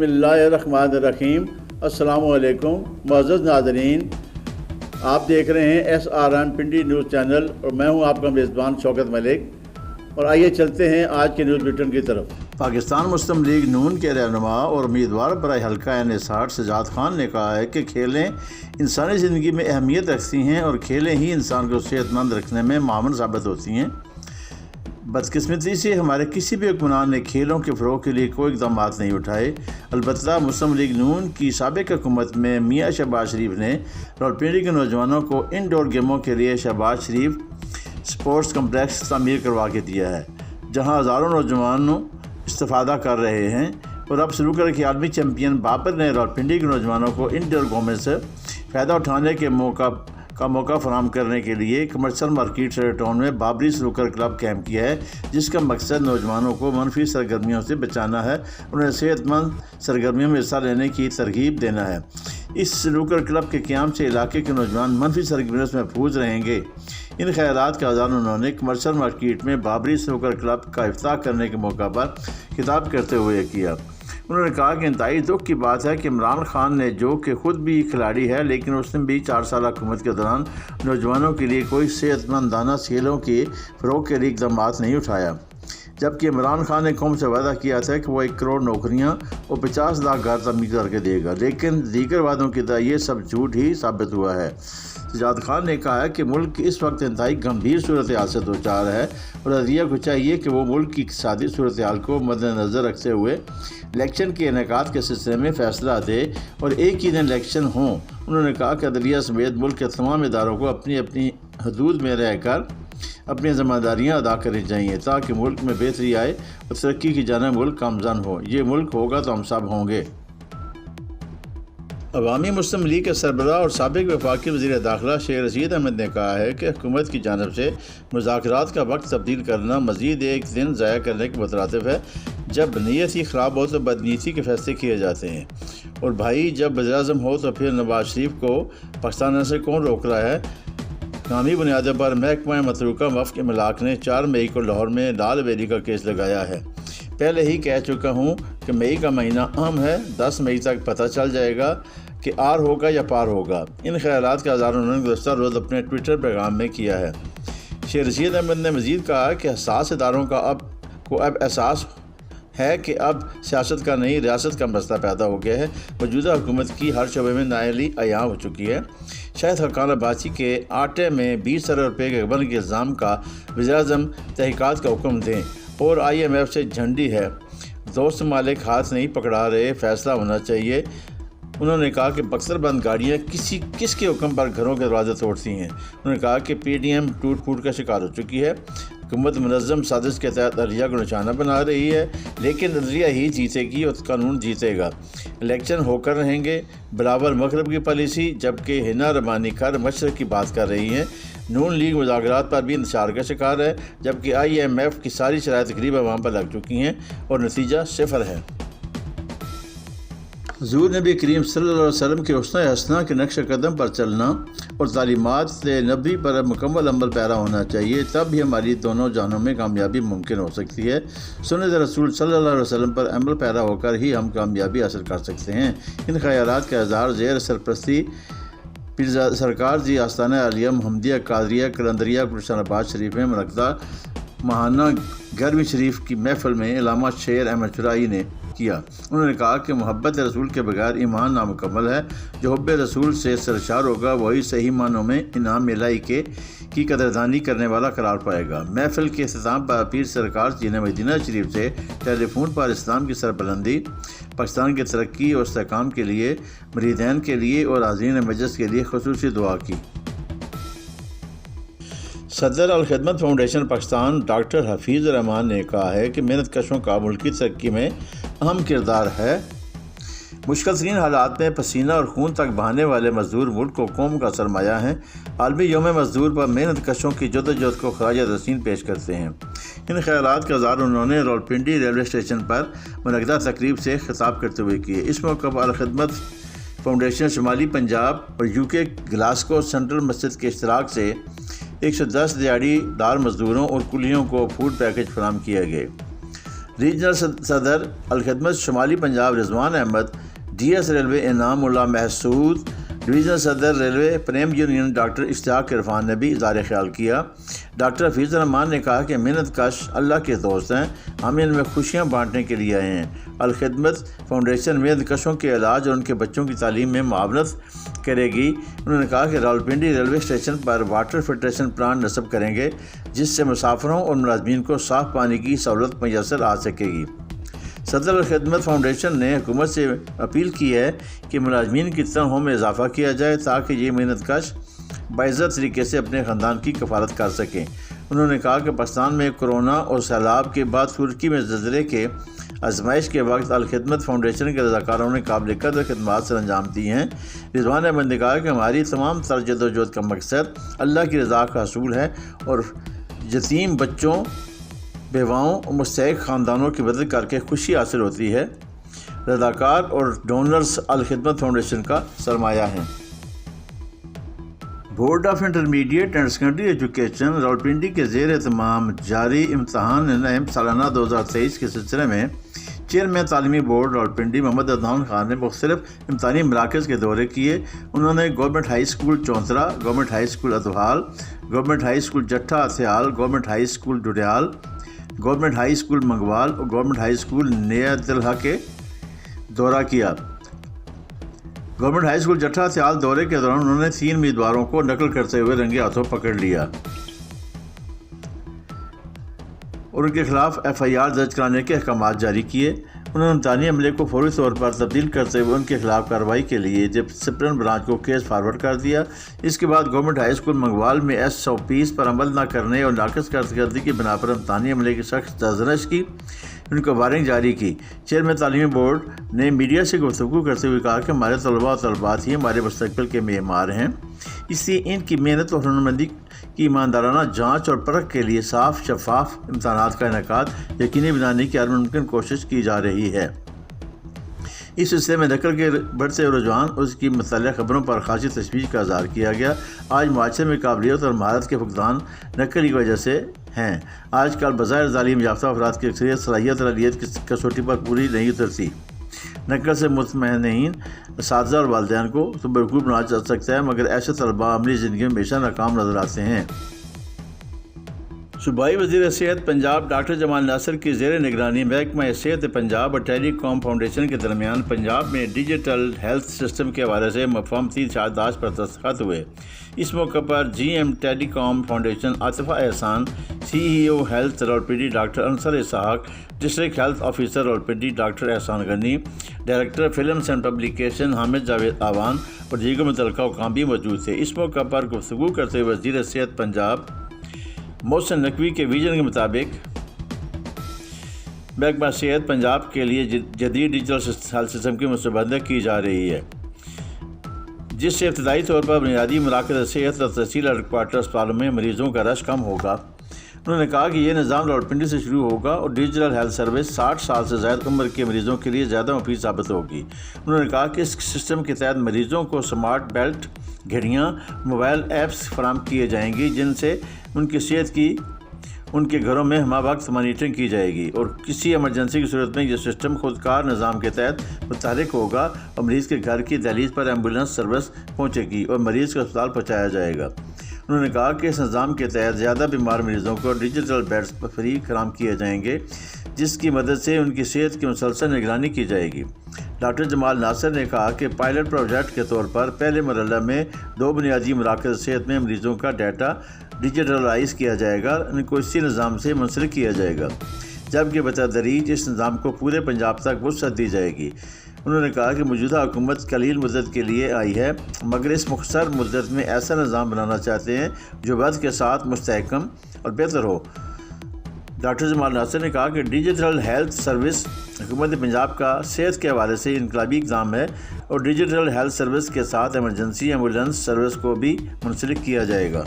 बिस्मिल्लाहिर्रहमानिर्रहीम। अस्सलाम वालेकुम मुअज़्ज़ज़ नाज़रीन, आप देख रहे हैं SRN पिंडी न्यूज़ चैनल और मैं हूं आपका मेज़बान शौकत मलिक। और आइए चलते हैं आज के न्यूज़ बुलेटिन की तरफ। पाकिस्तान मुस्लिम लीग नून के रहनुमा और उम्मीदवार बराए हल्का N60 सजाद खान ने कहा है कि खेलें इंसानी ज़िंदगी में अहमियत रखती हैं और खेलें ही इंसान को सेहतमंद रखने में मामून साबित होती हैं। बदकिस्मती से हमारे किसी भी हुक्मरान ने खेलों के फ़रोग़ के लिए कोई इक़दाम नहीं उठाए। अलबत्ता मुस्लिम लीग नून की साबिक़ हुकूमत में मियाँ शहबाज शरीफ ने रावलपिंडी के नौजवानों को इंडोर गेमों के लिए शहबाज शरीफ स्पोर्ट्स कम्प्लेक्स तामीर करवा के दिया है, जहाँ हज़ारों नौजवान इस्तिफ़ादा कर रहे हैं। और अब स्नूकर के आलमी चैम्पियन बाबर ने रावलपिंडी के नौजवानों को इंडोर गेमों से फ़ायदा उठाने के मौका फराहम करने के लिए कमर्शियल मार्केट टाउन में बाबरी स्नूकर क्लब कैंप किया है, जिसका मकसद नौजवानों को मनफी सरगर्मियों से बचाना है, उन्हें सेहतमंद सरगर्मियों में हिस्सा लेने की तरगीब देना है। इस स्नूकर क्लब के क़याम से इलाके के नौजवान मनफी सरगर्मियों से महफूज रहेंगे। इन ख्यालात का आज़ान उन्होंने कमर्शियल मार्केट में बाबरी स्नूकर क्लब का इफ्ताह करने के मौका पर खिताब करते हुए किया। उन्होंने कहा कि इंतहाई दुख की बात है कि इमरान खान ने, जो कि ख़ुद भी खिलाड़ी है, लेकिन उसने भी 4 साल हुकूमत के दौरान नौजवानों के लिए कोई सेहतमंदाना खेलों के फ़रोग़ के लिए इक़दाम नहीं उठाया। जबकि इमरान खान ने कौम से वादा किया था कि वो 1 करोड़ नौकरियां और 50 लाख घर तमीर करके देगा, लेकिन दीगर वादों की तरह ये सब झूठ ही साबित हुआ है। सजाद खान ने कहा है कि मुल्क इस वक्त इंतहाई गंभीर सूरत हाल से दो चार है और अदलिया को चाहिए कि वो मुल्क की इक़्तिसादी सूरत हाल को मद्देनज़र रखते हुए इलेक्शन के इनेकाद के सिलसिले में फ़ैसला दे और एक ही दिन इलेक्शन हों। उन्होंने कहा कि अदलिया समेत मुल्क के तमाम इदारों को अपनी अपनी हदूद में रहकर अपनी ज़िम्मेदारियाँ अदा करनी चाहिए, ताकि मुल्क में बेहतरी आए और तरक्की की जानिब मुल्क गामज़न हो। ये मुल्क होगा तो हम सब होंगे। अवामी मुस्लिम लीग के सरबराह और साबिक़ वफाकी वज़ीर दाखिला शेख रशीद अहमद ने कहा है कि हुकूमत की जानिब से मुज़ाकरात का वक्त तब्दील करना मज़ीद एक दिन ज़ाया करने के मुतरादिफ़ है। जब नीयत ही ख़राब हो तो बदनीयती के फैसले किए जाते हैं। और भाई, जब वज़ीर-ए-आज़म हो तो फिर नवाज शरीफ को पाकिस्तान से कौन रोक रहा है? नामी बुनियादों पर महकमा मतरूका वफ़्क़ इमलाक ने 4 मई को लाहौर में लाल बेरी का केस लगाया है। पहले ही कह चुका हूँ कि मई का महीना अहम है, 10 मई तक पता चल जाएगा कि आर होगा या पार होगा। इन ख्यालात का इज़हार उन्होंने गुज़श्ता रोज़ अपने ट्विटर पैगाम में किया है। शेख रशीद अहमद ने मज़ीद कहा कि हसास इदारों का अब एहसास है कि अब सियासत का नहीं, रियासत का मसला पैदा हो गया है। मौजूदा हुकूमत की हर शोबे में नाअहली अयां हो चुकी है। शायद हक़ान अब्बासी के आटे में 20 अरब रुपये के गबन के इल्ज़ाम का वज़ीर-ए-आज़म तहक़ीक़ात का हुक्म दें और IMF से झंडी है, दोस्त मालिक हाथ नहीं पकड़ा रहे, फ़ैसला होना चाहिए। उन्होंने कहा कि बक्सरबंद गाड़ियाँ किसके हुक्म पर घरों के दरवाजे तोड़ती हैं। उन्होंने कहा कि PDM टूट फूट का शिकार हो चुकी है। हुकूमत मुनज़्ज़म साजिश के तहत अदलिया को निशाना बना रही है, लेकिन अदलिया ही जीतेगी और कानून जीतेगा। इलेक्शन होकर रहेंगे। बराबर मगरब की पॉलिसी, जबकि हिना रबानी कर मशरक़ की बात कर रही हैं। नून लीग मुज़ाकरात पर भी इंतशार का शिकार है, जबकि IMF की सारी शराइत तकरीब अवाम पर लग चुकी हैं और नतीजा 0 है। हुज़ूर नबी करीम सल्लल्लाहु अलैहि वसल्लम के हुस्न हसना के नक्श कदम पर चलना और तालीमात नबी पर मुकम्मल अमल पैरा होना चाहिए, तब भी हमारी दोनों जानों में कामयाबी मुमकिन हो सकती है। सुन्नत रसूल सल्लल्लाहु अलैहि वसल्लम पर अमल पैरा होकर ही हम कामयाबी हासिल कर सकते हैं। इन ख़यालात का इज़हार ज़ेर सरपरस्ती पीर सरकार जी आस्ताना आलिया मुहम्मदिया कादरिया कलंदरिया गुलशन आबाद शरीफ में मुनक़्क़दा माहाना गर्मी शरीफ की महफ़िल में इलामा शेर अहमद चुराई ने किया। उन्होंने कहा कि मोहब्बत रसूल के बगैर ईमान नामुकम्मल है। जो हुब्ब रसूल से सरशार होगा वही सही मानों में इनाम इलाही की कदरदानी करने वाला करार पाएगा। महफिल के इख्तिताम पर पीर सरकार जी ने मदीना शरीफ से टेलीफोन पर इस्लाम की सरबलंदी, पाकिस्तान की तरक्की और इस्तेहकाम के लिए, मुरीदैन के लिए और हाज़रीन मजलिस के लिए ख़ुसूसी दुआ की। सदर अल खिदमत फाउंडेशन पाकिस्तान डॉक्टर हफीज़ रहमान ने कहा है कि मेहनत कशों का मुल्की तरक्की में अहम किरदार है। मुश्किल तरीन हालात में पसीना और खून तक बहाने वाले मजदूर मुल्क को कौम का सरमाया हैं। आलमी यौम मजदूर पर मेहनत कशों की जद्दोजहद को खराज तहसीन पेश करते हैं। इन ख्यालात का इज़हार उन्होंने रावलपिंडी रेलवे स्टेशन पर मुनक़्क़दा तकरीब से खिताब करते हुए किए। इस मौके पर अल खिदमत फाउंडेशन शुमाली पंजाब और UK ग्लासगो सेंट्रल मस्जिद के इश्तराक से 110 दिहाड़ीदार मजदूरों और कुलियों को फूड पैकेज फराहम किए गए। ریجنل صدر الخدمت شمالی Punjab Rizwan Ahmed, D S railway انعام اللہ محسود، ڈویژنل صدر ریلوے پریم یونین ڈاکٹر اشتیاق عرفان نے بھی اظہار خیال کیا۔ ڈاکٹر حفیظ الرحمان نے کہا کہ محنت کش اللہ کے دوست ہیں، ہم ان میں خوشیاں بانٹنے کے لیے آئے ہیں۔ الخدمت فاؤنڈیشن محنت کشوں کے علاج اور ان کے بچوں کی تعلیم میں معاونت کرے گی۔ انہوں نے کہا کہ راولپنڈی ریلوے اسٹیشن پر واٹر فلٹریشن پلانٹ نصب کریں گے، جس سے مسافروں اور ملازمین کو صاف پانی کی سہولت میسر آ سکے گی۔ صدر الخدمت فاؤنڈیشن نے حکومت سے اپیل کی ہے کہ ملازمین کی تنخواہوں میں اضافہ کیا جائے تاکہ یہ محنت کش باعزت طریقے سے اپنے خاندان کی کفالت کر سکیں۔ انہوں نے کہا کہ پاکستان میں کرونا اور سیلاب کے بعد ترکی میں زلزلے کے آزمائش کے وقت الخدمت فاؤنڈیشن کے رضاکاروں نے قابل قدر خدمات سر انجام دی ہیں۔ رضوان احمد نے کہا کہ ہماری تمام جد و جہد کا مقصد اللہ کی رضا کا حصول ہے اور یتیم بچوں، بیواؤں اور مستحق خاندانوں کی مدد کر کے خوشی حاصل ہوتی ہے۔ رضاکار اور ڈونرز الخدمت فاؤنڈیشن کا سرمایہ ہیں۔ Board of intermediate and secondary education Rawalpindi کے زیر اہتمام جاری امتحان سالانہ 2023 کے سلسلے میں چیئرمین تعلیمی بورڈ راولپنڈی محمد عدنان خان نے مختلف امتحانی مراکز کے دورے کیے۔ انہوں نے government high school Chauntra, government high school Adohal, government high school Jatha Athiyal, government high school Dadyal, government high school Mangwal اور government high school Naya Dulha کے دورہ کیا۔ Government high school Jatha Athiyal دورے کے دوران انہوں نے 3 امیدواروں کو نقل کرتے ہوئے رنگے ہاتھوں پکڑ لیا اور ان کے خلاف FIR درج کرانے کے احکامات جاری کیے۔ انہوں نے امتحانی عملے کو فوری طور پر تبدیل کرتے ہوئے ان کے خلاف کارروائی کے لیے ڈسپلن برانچ کو کیس فارورڈ کر دیا۔ اس کے بعد گورنمنٹ ہائی اسکول منگوال میں SOPs پر عمل نہ کرنے اور ناقص کارکردگی کی بنا پر امتحانی عملے کی سخت سرزنش کی، ان کو وارننگ جاری کی۔ چیئرمین تعلیمی بورڈ نے میڈیا سے گفتگو کرتے ہوئے کہا کہ ہمارے طلباء اور طالبات ہی ہمارے مستقبل کے معمار ہیں، اس لیے ان کی محنت اور ہنرمندی کی ایماندارانہ جانچ اور پرکھ کے لیے صاف شفاف امتحانات کا انعقاد یقینی بنانے کی ہر ممکن کوشش کی جا رہی ہے۔ اس سلسلے میں نقل کے بڑھتے رجحان اس کی متعلق خبروں پر خاصی تشویش کا اظہار کیا گیا۔ آج معاشرے میں قابلیت اور مہارت کے فقدان نقل کی وجہ سے ہیں۔ آج کل بظاہر تعلیم یافتہ افراد کی اکثریت صلاحیت اور اہلیت کی کسوٹی پر پوری نہیں اترتی۔ نقل سے مطمئنین اساتذہ اور والدین کو تو بخوبی بنا جا سکتا ہے، مگر ایسے طلباء عملی زندگی میں ہمیشہ ناکام نظر آتے ہیں۔ صوبائی وزیر صحت پنجاب ڈاکٹر جمال ناصر کی زیر نگرانی محکمہ صحت پنجاب اور ٹیلی کام فاؤنڈیشن کے درمیان پنجاب میں ڈیجیٹل ہیلتھ سسٹم کے حوالے سے مفاہمتی شہادات پر دستخط ہوئے۔ اس موقع پر GM telecom foundation Atifa Ehsan, CEO health Rawalpindi doctor Ansar Ishaq, district health officer Rawalpindi doctor Ehsan Ghani, director films and publication Hamid Javed Awan اور دیگر متعلقہ حکام بھی موجود تھے۔ اس موقع پر گفتگو کرتے ہوئے وزیر صحت پنجاب محسن نقوی کے ویژن کے مطابق محکمہ صحت پنجاب کے لیے جدید ڈیجیٹل ہیلتھ سسٹم کی منصوبہ کی جا رہی ہے، جس سے ابتدائی طور پر بنیادی مراکز صحت اور تحصیل ہیڈ کوارٹر اسپتالوں میں مریضوں کا رش کم ہوگا۔ انہوں نے کہا کہ یہ نظام راولپنڈی سے شروع ہوگا اور ڈیجیٹل ہیلتھ سروس 60 سال سے زائد عمر کے مریضوں کے لیے زیادہ مفید ثابت ہوگی۔ انہوں نے کہا کہ اس سسٹم کے تحت مریضوں کو سمارٹ بیلٹ، گھڑیاں، موبائل ایپس فراہم کیے جائیں گی، جن سے ان کی صحت کی ان کے گھروں میں ہمہ وقت مانیٹرنگ کی جائے گی اور کسی ایمرجنسی کی صورت میں یہ سسٹم خودکار نظام کے تحت متحرک ہوگا اور مریض کے گھر کی دہلیز پر ایمبولینس سروس پہنچے گی اور مریض کو اسپتال پہنچایا جائے گا۔ انہوں نے کہا کہ اس نظام کے تحت زیادہ بیمار مریضوں کو ڈیجیٹل بیڈز فری فراہم کیے جائیں گے، جس کی مدد سے ان کی صحت کی مسلسل نگرانی کی جائے گی۔ ڈاکٹر جمال ناصر نے کہا کہ پائلٹ پروجیکٹ کے طور پر پہلے مرحلہ میں 2 بنیادی مراکز صحت میں مریضوں کا ڈیٹا ڈیجیٹلائز کیا جائے گا، ان کو اسی نظام سے منسلک کیا جائے گا، جبکہ بتدریج اس نظام کو پورے پنجاب تک وسعت دی جائے گی۔ انہوں نے کہا کہ موجودہ حکومت قلیل مدت کے لیے آئی ہے، مگر اس مختصر مدت میں ایسا نظام بنانا چاہتے ہیں جو وقت کے ساتھ مستحکم اور بہتر ہو۔ ڈاکٹر جمال ناصر نے کہا کہ ڈیجیٹل ہیلتھ سروس حکومت پنجاب کا صحت کے حوالے سے انقلابی اقدام ہے اور ڈیجیٹل ہیلتھ سروس کے ساتھ ایمرجنسی ایمبولینس سروس کو بھی منسلک کیا جائے گا۔